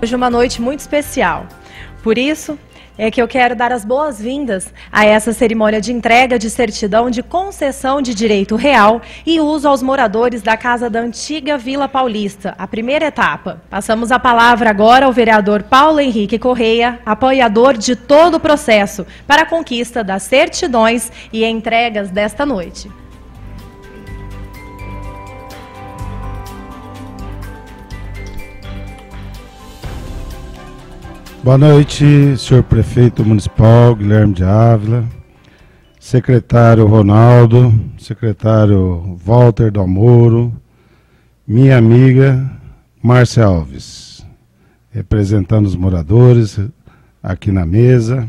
Hoje é uma noite muito especial. Por isso é que eu quero dar as boas-vindas a essa cerimônia de entrega de certidão de concessão de direito real e uso aos moradores da casa da antiga Vila Paulista, a primeira etapa. Passamos a palavra agora ao vereador Paulo Henrique Correia, apoiador de todo o processo para a conquista das certidões e entregas desta noite. Boa noite, senhor prefeito municipal, Guilherme de Ávila, secretário Ronaldo, secretário Walter Dalmoro, minha amiga Márcia Alves, representando os moradores aqui na mesa,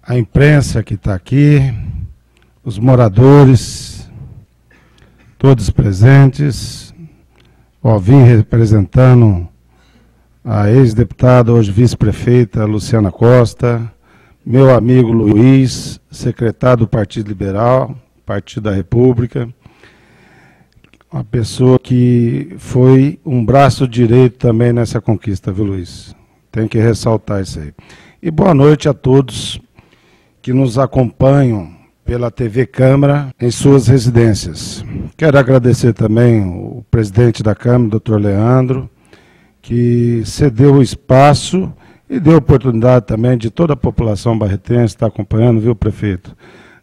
a imprensa que está aqui, os moradores, todos presentes, vim representando a ex-deputada, hoje vice-prefeita Luciana Costa, meu amigo Luiz, secretário do Partido Liberal, Partido da República, uma pessoa que foi um braço direito também nessa conquista, viu, Luiz? Tem que ressaltar isso aí. E boa noite a todos que nos acompanham pela TV Câmara em suas residências. Quero agradecer também o presidente da Câmara, doutor Leandro, que cedeu o espaço e deu oportunidade também de toda a população barretense estar acompanhando, viu, prefeito?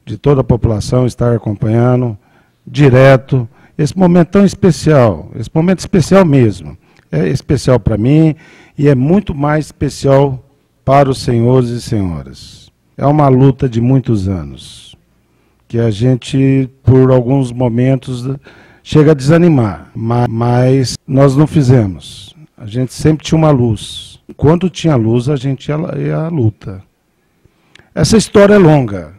De toda a população estar acompanhando direto esse momento tão especial, esse momento especial mesmo. É especial para mim e é muito mais especial para os senhores e senhoras. É uma luta de muitos anos, que a gente, por alguns momentos, chega a desanimar, mas nós não fizemos. A gente sempre tinha uma luz. Quando tinha luz, a gente ia à luta. Essa história é longa.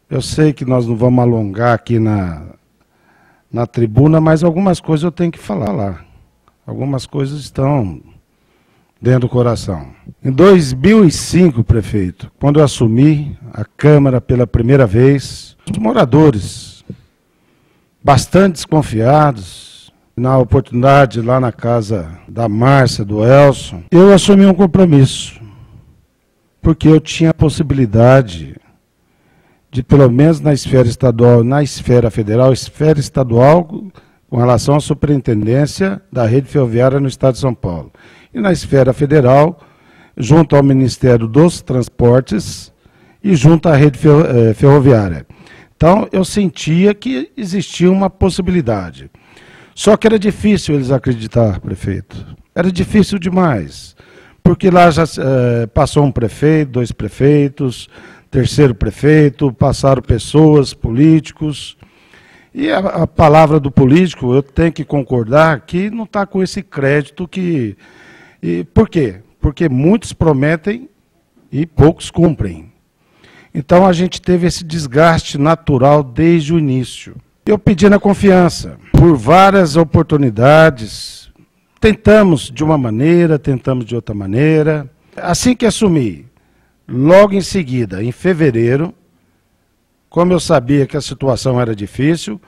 Eu sei que nós não vamos alongar aqui na tribuna, mas algumas coisas eu tenho que falar lá. Algumas coisas estão dentro do coração. Em 2005, prefeito, quando eu assumi a Câmara pela primeira vez, os moradores, bastante desconfiados, na oportunidade lá na casa da Márcia, do Elson, eu assumi um compromisso, porque eu tinha a possibilidade de, pelo menos na esfera estadual, na esfera federal, esfera estadual, com relação à superintendência da rede ferroviária no estado de São Paulo, e na esfera federal, junto ao Ministério dos Transportes e junto à rede ferroviária. Então, eu sentia que existia uma possibilidade. Só que era difícil eles acreditar, prefeito. Era difícil demais. Porque lá já passou um prefeito, 2 prefeitos, 3º prefeito, passaram pessoas, políticos. E a palavra do político, eu tenho que concordar que não está com esse crédito que... por quê? Porque muitos prometem e poucos cumprem. Então a gente teve esse desgaste natural desde o início. Eu pedi na confiança, por várias oportunidades, tentamos de uma maneira, tentamos de outra maneira. Assim que assumi, logo em seguida, em fevereiro, como eu sabia que a situação era difícil,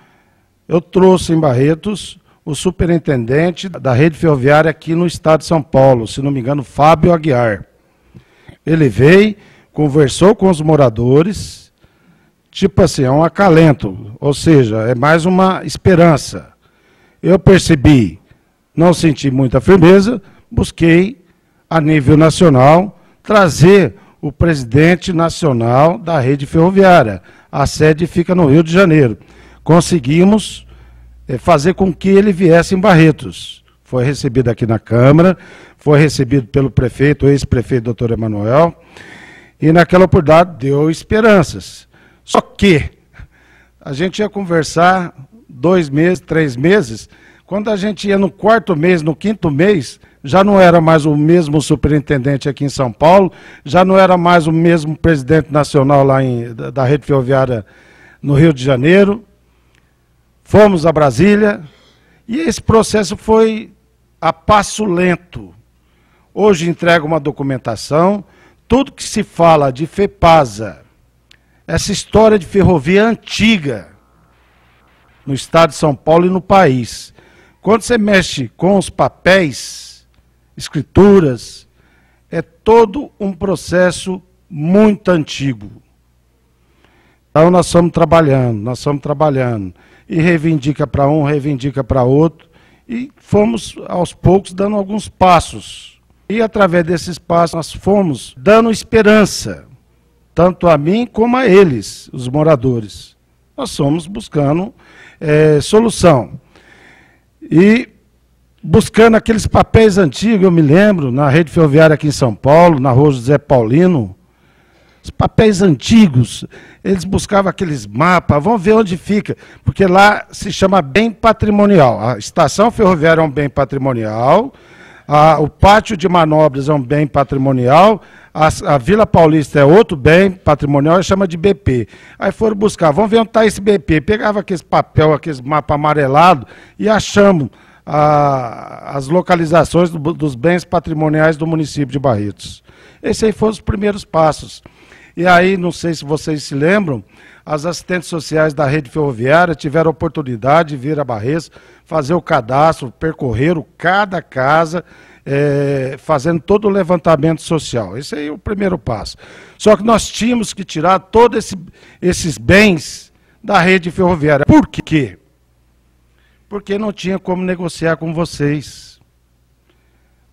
eu trouxe em Barretos o superintendente da rede ferroviária aqui no estado de São Paulo, se não me engano, Fábio Aguiar. Ele veio, conversou com os moradores, tipo assim, é um acalento, ou seja, é mais uma esperança. Eu percebi, não senti muita firmeza, busquei, a nível nacional, trazer o presidente nacional da rede ferroviária. A sede fica no Rio de Janeiro. Conseguimos fazer com que ele viesse em Barretos. Foi recebido aqui na Câmara, foi recebido pelo prefeito, o ex-prefeito doutor Emanuel, e naquela oportunidade deu esperanças. Só que a gente ia conversar 2 meses, 3 meses, quando a gente ia no 4º mês, no 5º mês, já não era mais o mesmo superintendente aqui em São Paulo, já não era mais o mesmo presidente nacional lá da rede ferroviária no Rio de Janeiro. Fomos a Brasília e esse processo foi a passo lento. Hoje entrega uma documentação, tudo que se fala de FEPASA, essa história de ferrovia antiga no estado de São Paulo e no país. Quando você mexe com os papéis, escrituras, é todo um processo muito antigo. Então nós estamos trabalhando, e reivindica para um, reivindica para outro, e fomos aos poucos dando alguns passos. E através desses passos nós fomos dando esperança, tanto a mim como a eles, os moradores. Nós fomos buscando solução. E buscando aqueles papéis antigos, eu me lembro, na rede ferroviária aqui em São Paulo, na rua José Paulino, os papéis antigos, eles buscavam aqueles mapas, vamos ver onde fica, porque lá se chama bem patrimonial. A estação ferroviária é um bem patrimonial, o pátio de manobras é um bem patrimonial, a Vila Paulista é outro bem patrimonial, chama de BP. Aí foram buscar, vamos ver onde está esse BP. Pegava aqueles papel, aqueles mapa amarelado e achamos as localizações dos bens patrimoniais do município de Barretos. Esses aí foram os primeiros passos. E aí, não sei se vocês se lembram, as assistentes sociais da rede ferroviária tiveram a oportunidade de vir a Barretos, fazer o cadastro, percorreram cada casa, fazendo todo o levantamento social. Esse aí é o primeiro passo. Só que nós tínhamos que tirar todos esses bens da rede ferroviária. Por quê? Porque não tinha como negociar com vocês.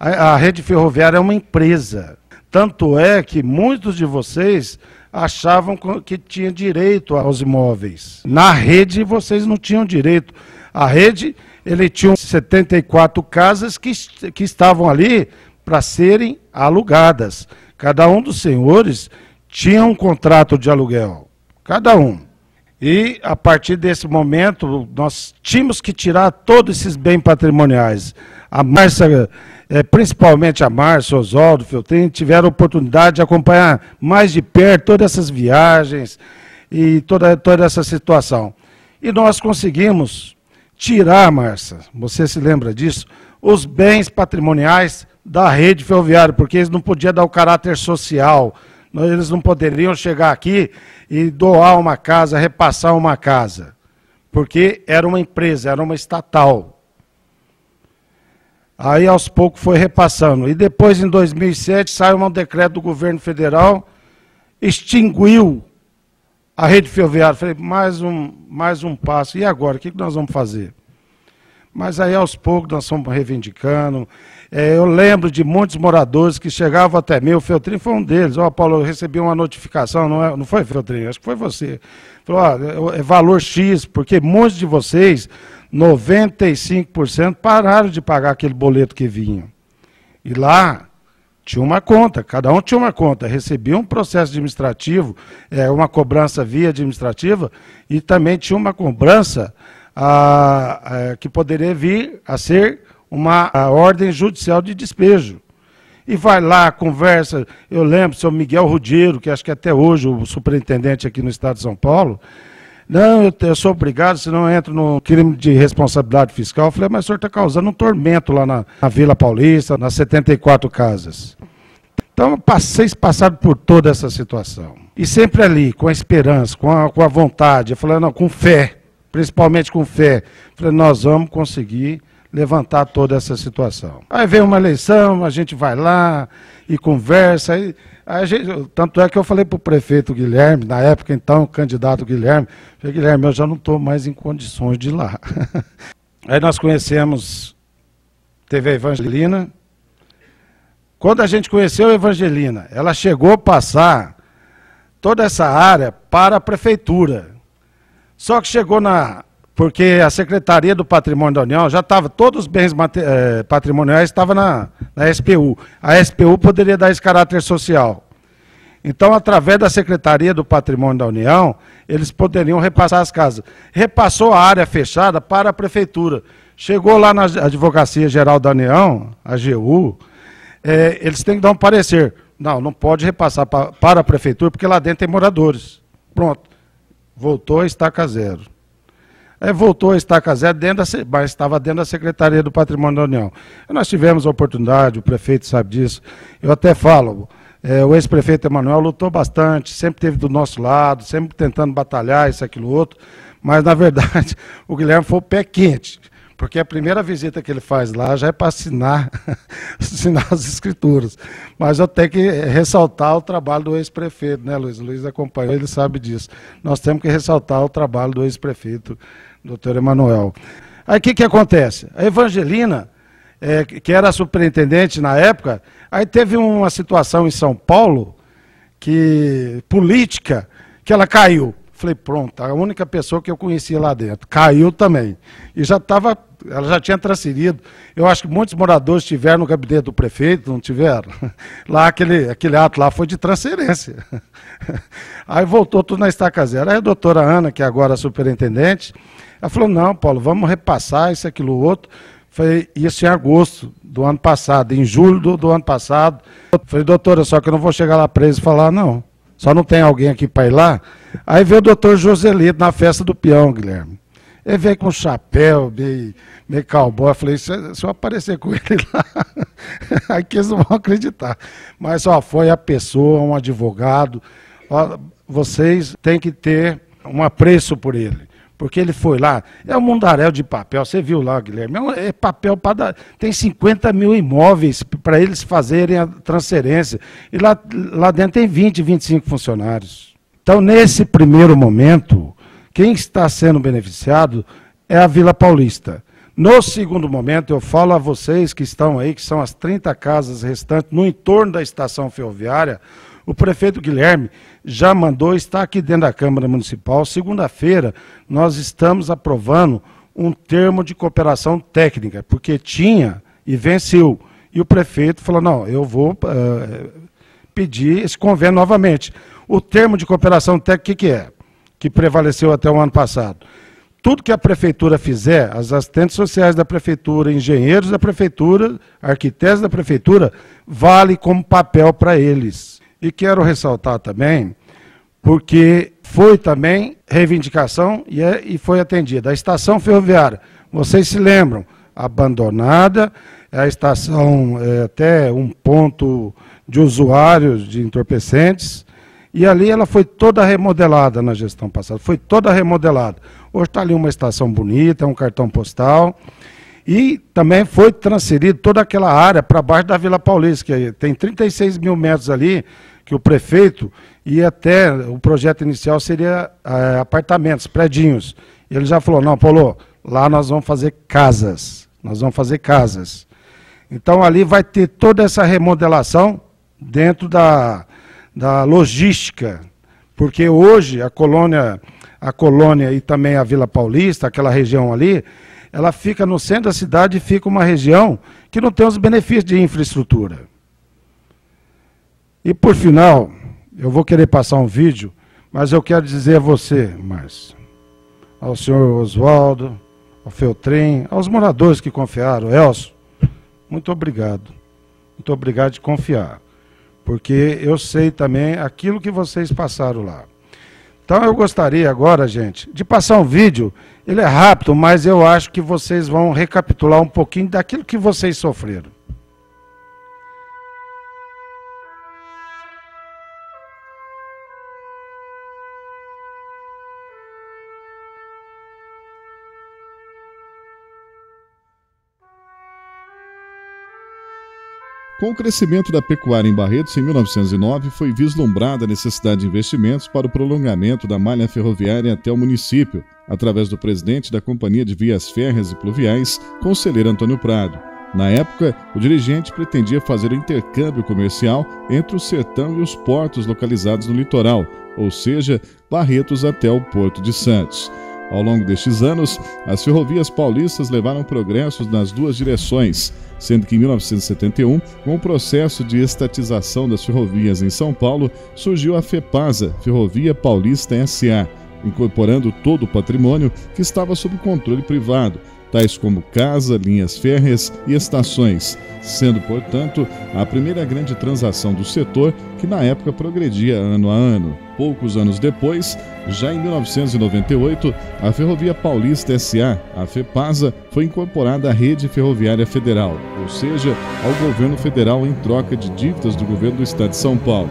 A rede ferroviária é uma empresa. Tanto é que muitos de vocês achavam que tinha direito aos imóveis. Na rede, vocês não tinham direito. A rede, ele tinha 74 casas que estavam ali para serem alugadas. Cada um dos senhores tinha um contrato de aluguel. Cada um. E, a partir desse momento, nós tínhamos que tirar todos esses bens patrimoniais. A Márcia, principalmente a Márcia, Oswaldo, Feltrin, tiveram a oportunidade de acompanhar mais de perto todas essas viagens e toda essa situação. E nós conseguimos tirar, Márcia, você se lembra disso, os bens patrimoniais da rede ferroviária, porque eles não podiam dar o caráter social. Eles não poderiam chegar aqui e doar uma casa, repassar uma casa, porque era uma empresa, era uma estatal. Aí, aos poucos, foi repassando. E depois, em 2007, saiu um decreto do governo federal, extinguiu a rede ferroviária. Falei, mais um passo. E agora, o que nós vamos fazer? Mas aí, aos poucos, nós estamos reivindicando. Eu lembro de muitos moradores que chegavam até mim, o Feltrin foi um deles. Ó, Paulo, eu recebi uma notificação, não foi, Feltrin? Acho que foi você. Falou, ó, é valor X, porque muitos de vocês, 95%, pararam de pagar aquele boleto que vinha. E lá tinha uma conta, cada um tinha uma conta, recebia um processo administrativo, uma cobrança via administrativa, e também tinha uma cobrança que poderia vir a ser uma ordem judicial de despejo. E vai lá, conversa, eu lembro, o senhor Miguel Rudiero, que acho que até hoje o superintendente aqui no estado de São Paulo, não, eu sou obrigado, senão eu entro no crime de responsabilidade fiscal. Eu falei, mas o senhor está causando um tormento lá na Vila Paulista, nas 74 casas. Então, vocês passaram por toda essa situação. E sempre ali, com a esperança, com a vontade, eu falei, não, com fé, principalmente com fé. Eu falei, nós vamos conseguir levantar toda essa situação. Aí vem uma eleição, a gente vai lá e conversa, aí tanto é que eu falei para o prefeito Guilherme, na época então, o candidato Guilherme, falei, Guilherme, eu já não estou mais em condições de ir lá. Aí nós conhecemos, teve a Evangelina. Quando a gente conheceu a Evangelina, ela chegou a passar toda essa área para a prefeitura. Só que chegou porque a Secretaria do Patrimônio da União já estava, todos os bens patrimoniais estavam na SPU. A SPU poderia dar esse caráter social. Então, através da Secretaria do Patrimônio da União, eles poderiam repassar as casas. Repassou a área fechada para a prefeitura. Chegou lá na Advocacia Geral da União, a AGU, eles têm que dar um parecer. Não pode repassar para a prefeitura, porque lá dentro tem moradores. Pronto. Voltou a estaca zero. Voltou a estaca zero, mas estava dentro da Secretaria do Patrimônio da União. Nós tivemos a oportunidade, o prefeito sabe disso. Eu até falo, o ex-prefeito Emanuel lutou bastante, sempre esteve do nosso lado, sempre tentando batalhar isso, aquilo, outro. Mas, na verdade, o Guilherme foi o pé quente. porque a primeira visita que ele faz lá já é para assinar as escrituras. Mas eu tenho que ressaltar o trabalho do ex-prefeito, né, Luiz? O Luiz acompanhou, ele sabe disso. Nós temos que ressaltar o trabalho do ex-prefeito, doutor Emanuel. Aí o que acontece? A Evangelina, que era superintendente na época, aí teve uma situação em São Paulo, política, que ela caiu. Falei, pronto, a única pessoa que eu conhecia lá dentro. Caiu também. E ela já tinha transferido. Eu acho que muitos moradores estiveram no gabinete do prefeito, não tiveram? Lá, aquele ato lá foi de transferência. Aí voltou tudo na estaca zero. Aí a doutora Ana, que agora é superintendente, ela falou, não, Paulo, vamos repassar isso, aquilo, outro. Foi isso em agosto do ano passado, em julho do ano passado. Falei, doutora, só que eu não vou chegar lá preso e falar, não. Só não tem alguém aqui para ir lá? Aí veio o doutor Joselito na festa do peão, Guilherme. Ele veio com um chapéu, meio cowboy. Eu falei, se eu aparecer com ele lá, aí que eles não vão acreditar. Mas ó, foi a pessoa, um advogado. Ó, vocês têm que ter um apreço por ele. Porque ele foi lá, é um mundaréu de papel, você viu lá, Guilherme, é papel para tem 50 mil imóveis para eles fazerem a transferência, e lá dentro tem 20, 25 funcionários. Então, nesse primeiro momento, quem está sendo beneficiado é a Vila Paulista. No segundo momento, eu falo a vocês que estão aí, que são as 30 casas restantes no entorno da estação ferroviária, o prefeito Guilherme já mandou, está aqui dentro da Câmara Municipal. Segunda-feira, nós estamos aprovando um termo de cooperação técnica, porque tinha e venceu. E o prefeito falou, não, eu vou pedir esse convênio novamente. O termo de cooperação técnica, o que é? Que prevaleceu até o ano passado. Tudo que a prefeitura fizer, as assistentes sociais da prefeitura, engenheiros da prefeitura, arquitetos da prefeitura, vale como papel para eles. E quero ressaltar também, porque foi também reivindicação e foi atendida. A estação ferroviária, vocês se lembram, abandonada, a estação até um ponto de usuários de entorpecentes, e ali ela foi toda remodelada na gestão passada, foi toda remodelada. Hoje está ali uma estação bonita, um cartão postal, e também foi transferido toda aquela área para baixo da Vila Paulista, que tem 36 mil metros ali, que o prefeito ia até, o projeto inicial seria apartamentos, predinhos. Ele já falou, não, Paulo, lá nós vamos fazer casas, Então ali vai ter toda essa remodelação dentro da logística, porque hoje a colônia e também a Vila Paulista, aquela região ali, ela fica no centro da cidade e fica uma região que não tem os benefícios de infraestrutura. E por final, eu vou querer passar um vídeo, mas eu quero dizer a você, Márcio, ao senhor Oswaldo, ao Feltrin, aos moradores que confiaram, Elcio, muito obrigado. Muito obrigado de confiar, porque eu sei também aquilo que vocês passaram lá. Então eu gostaria agora, gente, de passar um vídeo, ele é rápido, mas eu acho que vocês vão recapitular um pouquinho daquilo que vocês sofreram. Com o crescimento da pecuária em Barretos, em 1909, foi vislumbrada a necessidade de investimentos para o prolongamento da malha ferroviária até o município, através do presidente da Companhia de Vias Férreas e Pluviais, conselheiro Antônio Prado. Na época, o dirigente pretendia fazer o intercâmbio comercial entre o sertão e os portos localizados no litoral, ou seja, Barretos até o Porto de Santos. Ao longo destes anos, as ferrovias paulistas levaram progressos nas duas direções, sendo que em 1971, com o processo de estatização das ferrovias em São Paulo, surgiu a FEPASA, Ferrovia Paulista S.A., incorporando todo o patrimônio que estava sob controle privado, tais como casa, linhas férreas e estações, sendo, portanto, a primeira grande transação do setor que na época progredia ano a ano. Poucos anos depois, já em 1998, a Ferrovia Paulista S.A., a FEPASA, foi incorporada à Rede Ferroviária Federal, ou seja, ao governo federal em troca de dívidas do governo do Estado de São Paulo.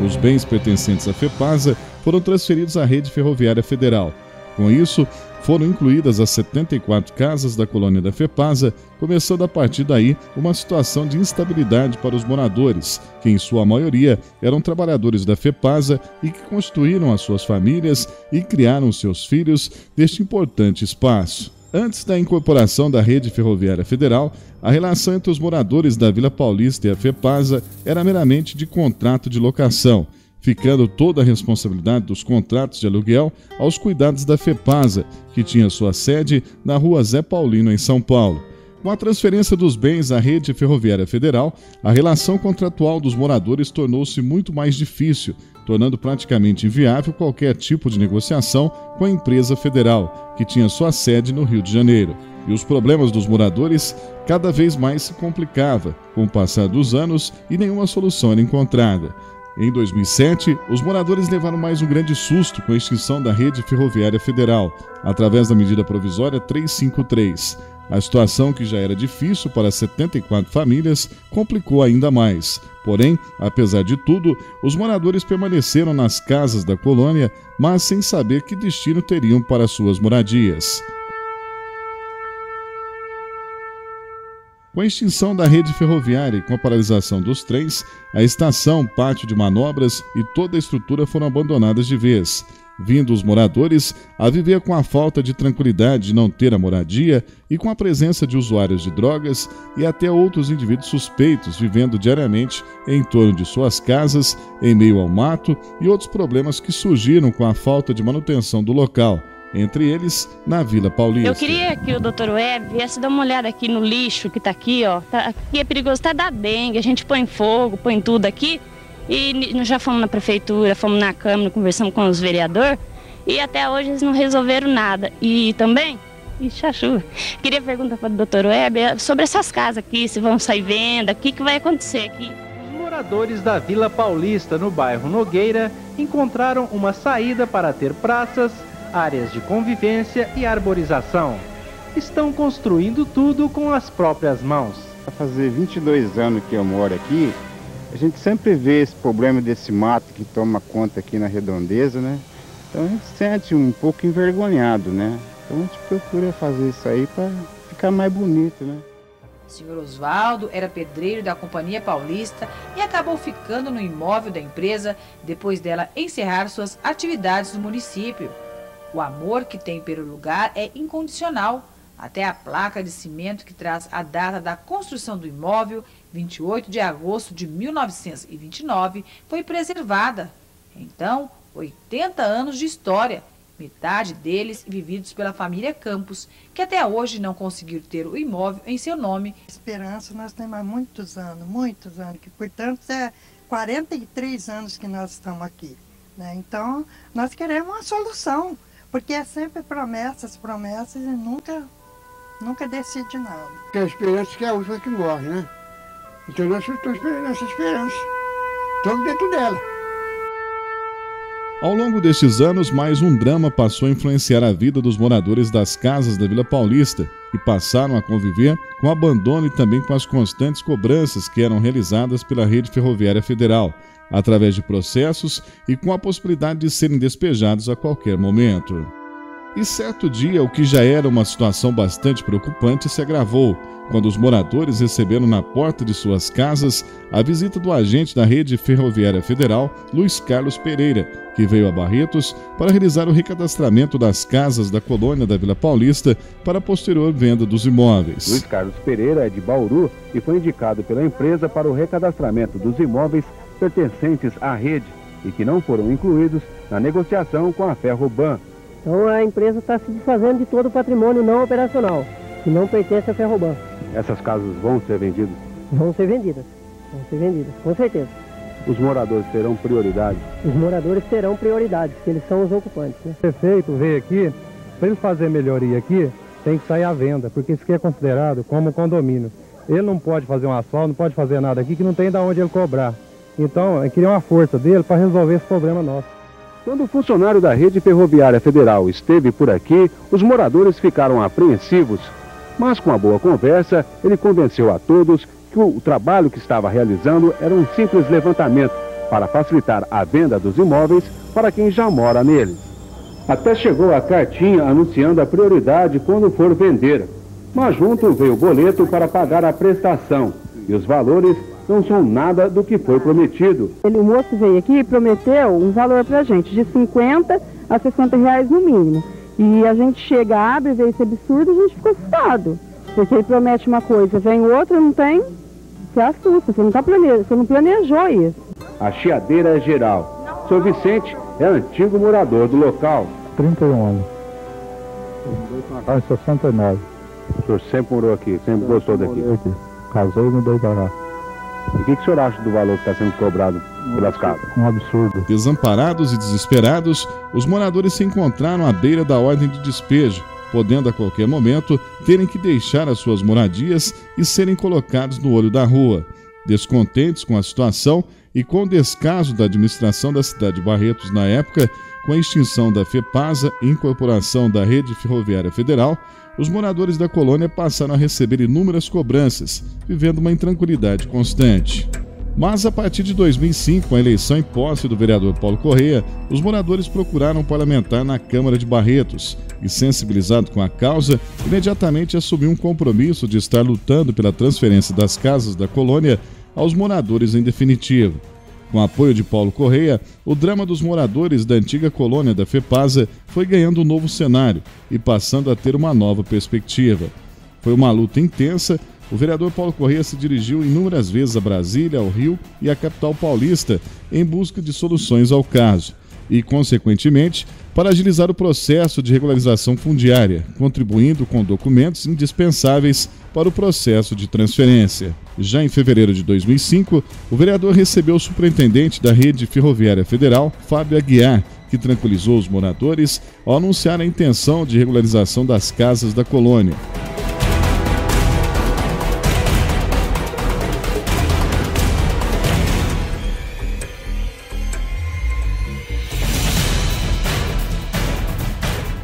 Os bens pertencentes à FEPASA foram transferidos à Rede Ferroviária Federal. Com isso, foram incluídas as 74 casas da colônia da FEPASA, começando a partir daí uma situação de instabilidade para os moradores, que em sua maioria eram trabalhadores da FEPASA e que constituíram as suas famílias e criaram seus filhos neste importante espaço. Antes da incorporação da Rede Ferroviária Federal, a relação entre os moradores da Vila Paulista e a FEPASA era meramente de contrato de locação, ficando toda a responsabilidade dos contratos de aluguel aos cuidados da FEPASA, que tinha sua sede na Rua Zé Paulino, em São Paulo. Com a transferência dos bens à Rede Ferroviária Federal, a relação contratual dos moradores tornou-se muito mais difícil, tornando praticamente inviável qualquer tipo de negociação com a empresa federal, que tinha sua sede no Rio de Janeiro. E os problemas dos moradores cada vez mais se complicavam com o passar dos anos e nenhuma solução era encontrada. Em 2007, os moradores levaram mais um grande susto com a extinção da Rede Ferroviária Federal, através da medida provisória 353. A situação, que já era difícil para 74 famílias, complicou ainda mais. Porém, apesar de tudo, os moradores permaneceram nas casas da colônia, mas sem saber que destino teriam para suas moradias. Com a extinção da rede ferroviária e com a paralisação dos trens, a estação, pátio de manobras e toda a estrutura foram abandonadas de vez, vindo os moradores a viver com a falta de tranquilidade de não ter a moradia e com a presença de usuários de drogas e até outros indivíduos suspeitos vivendo diariamente em torno de suas casas, em meio ao mato e outros problemas que surgiram com a falta de manutenção do local, entre eles na Vila Paulista. Eu queria que o Dr. Web viesse dar uma olhada aqui no lixo que está aqui, ó. Aqui é perigoso, tá da dengue, a gente põe fogo, põe tudo aqui. E nós já fomos na prefeitura, fomos na Câmara, conversamos com os vereadores e até hoje eles não resolveram nada. E também, queria perguntar para o Dr. Web sobre essas casas aqui, se vão sair venda, o que vai acontecer aqui. Os moradores da Vila Paulista, no bairro Nogueira, encontraram uma saída para ter praças, áreas de convivência e arborização. Estão construindo tudo com as próprias mãos. Vai fazer 22 anos que eu moro aqui. A gente sempre vê esse problema desse mato que toma conta aqui na redondeza, né? Então a gente se sente um pouco envergonhado, né? Então a gente procura fazer isso aí para ficar mais bonito, né? O senhor Osvaldo era pedreiro da Companhia Paulista e acabou ficando no imóvel da empresa depois dela encerrar suas atividades no município. O amor que tem pelo lugar é incondicional. Até a placa de cimento que traz a data da construção do imóvel, 28 de agosto de 1929, foi preservada. Então, 80 anos de história, metade deles vividos pela família Campos, que até hoje não conseguiu ter o imóvel em seu nome. Esperança, nós temos há muitos anos, que portanto é 43 anos que nós estamos aqui, né? Então, nós queremos uma solução, porque é sempre promessas e nunca decide nada. Porque a esperança que é a última que morre, né? Então nós estamos esperando essa esperança. Estamos dentro dela. Ao longo destes anos, mais um drama passou a influenciar a vida dos moradores das casas da Vila Paulista, que passaram a conviver com o abandono e também com as constantes cobranças que eram realizadas pela Rede Ferroviária Federal, através de processos e com a possibilidade de serem despejados a qualquer momento. E certo dia, o que já era uma situação bastante preocupante se agravou, quando os moradores receberam na porta de suas casas a visita do agente da Rede Ferroviária Federal, Luiz Carlos Pereira, que veio a Barretos para realizar o recadastramento das casas da colônia da Vila Paulista para a posterior venda dos imóveis. Luiz Carlos Pereira é de Bauru e foi indicado pela empresa para o recadastramento dos imóveis pertencentes à rede e que não foram incluídos na negociação com a Ferroban. Então a empresa está se desfazendo de todo o patrimônio não operacional, que não pertence à Ferroban. Essas casas vão ser vendidas? Vão ser vendidas, com certeza. Os moradores terão prioridade? Os moradores terão prioridade, porque eles são os ocupantes, né? O prefeito veio aqui, para ele fazer melhoria aqui, tem que sair à venda, porque isso aqui é considerado como condomínio. Ele não pode fazer um asfalto, não pode fazer nada aqui que não tem de onde ele cobrar. Então, eu queria uma força dele para resolver esse problema nosso. Quando o funcionário da Rede Ferroviária Federal esteve por aqui, os moradores ficaram apreensivos. Mas com a boa conversa, ele convenceu a todos que o trabalho que estava realizando era um simples levantamento para facilitar a venda dos imóveis para quem já mora neles. Até chegou a cartinha anunciando a prioridade quando for vender. Mas junto veio o boleto para pagar a prestação. E os valores não são nada do que foi prometido. O moço veio aqui e prometeu um valor pra gente de 50 a 60 reais no mínimo. E a gente chega, abre, vê esse absurdo, a gente fica assustado. Porque ele promete uma coisa, vem outra, não tem, você assusta, você não planejou isso. A chiadeira é geral. Seu Vicente é antigo morador do local. 31 anos. Em 69. O senhor sempre morou aqui, sempre gostou daqui? Casei e mudei para cá. E o que o senhor acha do valor que está sendo cobrado pelas casas? Um absurdo. Desamparados e desesperados, os moradores se encontraram à beira da ordem de despejo, podendo a qualquer momento terem que deixar as suas moradias e serem colocados no olho da rua. Descontentes com a situação e com o descaso da administração da cidade de Barretos na época, com a extinção da FEPASA e incorporação da Rede Ferroviária Federal, os moradores da colônia passaram a receber inúmeras cobranças, vivendo uma intranquilidade constante. Mas a partir de 2005, com a eleição em posse do vereador Paulo Correia, os moradores procuraram um parlamentar na Câmara de Barretos e, sensibilizado com a causa, imediatamente assumiu um compromisso de estar lutando pela transferência das casas da colônia aos moradores em definitivo. Com o apoio de Paulo Correia, o drama dos moradores da antiga colônia da FEPASA foi ganhando um novo cenário e passando a ter uma nova perspectiva. Foi uma luta intensa. O vereador Paulo Correia se dirigiu inúmeras vezes a Brasília, ao Rio e à capital paulista em busca de soluções ao caso e, consequentemente, para agilizar o processo de regularização fundiária, contribuindo com documentos indispensáveis para o processo de transferência. Já em fevereiro de 2005, o vereador recebeu o superintendente da Rede Ferroviária Federal, Fábio Aguiar, que tranquilizou os moradores ao anunciar a intenção de regularização das casas da colônia.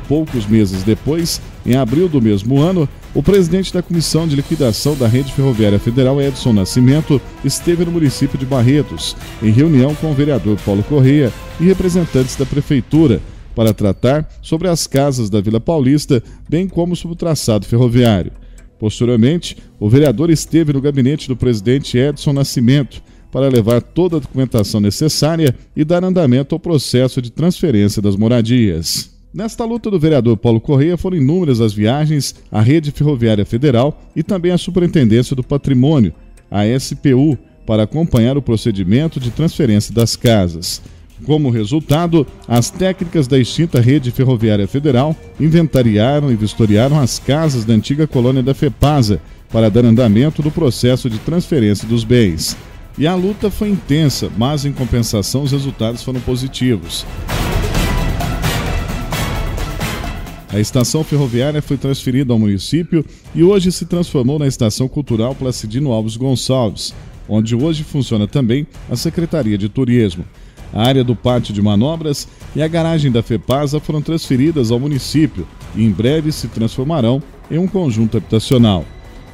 Poucos meses depois, em abril do mesmo ano, o presidente da Comissão de Liquidação da Rede Ferroviária Federal, Edson Nascimento, esteve no município de Barretos, em reunião com o vereador Paulo Correia e representantes da Prefeitura, para tratar sobre as casas da Vila Paulista, bem como sobre o traçado ferroviário. Posteriormente, o vereador esteve no gabinete do presidente Edson Nascimento, para levar toda a documentação necessária e dar andamento ao processo de transferência das moradias. Nesta luta do vereador Paulo Correia foram inúmeras as viagens à Rede Ferroviária Federal e também à Superintendência do Patrimônio, a SPU, para acompanhar o procedimento de transferência das casas. Como resultado, as técnicas da extinta Rede Ferroviária Federal inventariaram e vistoriaram as casas da antiga colônia da FEPASA para dar andamento do processo de transferência dos bens. E a luta foi intensa, mas em compensação os resultados foram positivos. A estação ferroviária foi transferida ao município e hoje se transformou na Estação Cultural Placidino Alves Gonçalves, onde hoje funciona também a Secretaria de Turismo. A área do pátio de manobras e a garagem da FEPASA foram transferidas ao município e em breve se transformarão em um conjunto habitacional.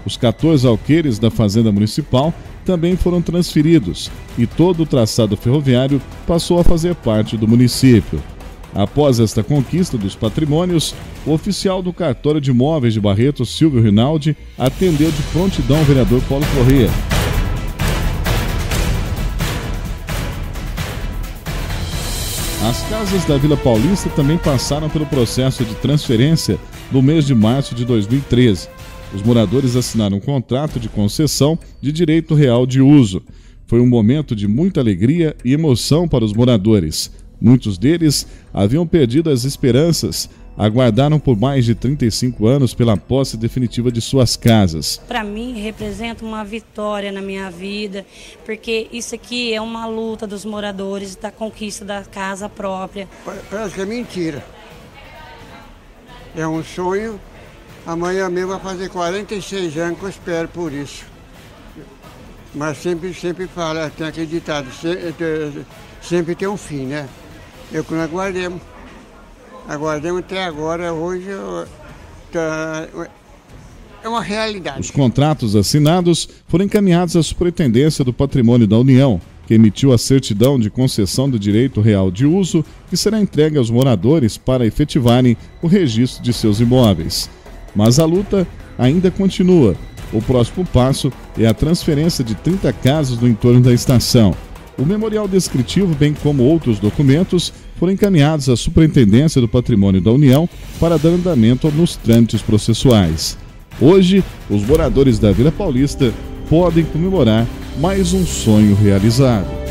Os 14 alqueires da Fazenda Municipal também foram transferidos e todo o traçado ferroviário passou a fazer parte do município. Após esta conquista dos patrimônios, o oficial do cartório de imóveis de Barretos, Silvio Rinaldi, atendeu de prontidão o vereador Paulo Correia. As casas da Vila Paulista também passaram pelo processo de transferência no mês de março de 2013. Os moradores assinaram um contrato de concessão de direito real de uso. Foi um momento de muita alegria e emoção para os moradores. Muitos deles haviam perdido as esperanças, aguardaram por mais de 35 anos pela posse definitiva de suas casas. Para mim, representa uma vitória na minha vida, porque isso aqui é uma luta dos moradores da conquista da casa própria. Parece que é mentira. É um sonho. Amanhã mesmo vai fazer 46 anos que eu espero por isso. Mas sempre fala, tem aquele ditado, sempre tem um fim, né? Eu que não aguardemos até agora, hoje é uma realidade. Os contratos assinados foram encaminhados à Superintendência do Patrimônio da União, que emitiu a certidão de concessão do direito real de uso, que será entregue aos moradores para efetivarem o registro de seus imóveis. Mas a luta ainda continua. O próximo passo é a transferência de 30 casas no entorno da estação. O memorial descritivo, bem como outros documentos, foram encaminhados à Superintendência do Patrimônio da União para dar andamento nos trâmites processuais. Hoje, os moradores da Vila Paulista podem comemorar mais um sonho realizado.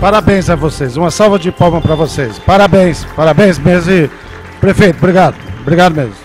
Parabéns a vocês, uma salva de palmas para vocês. Parabéns, parabéns mesmo. E, prefeito, obrigado mesmo.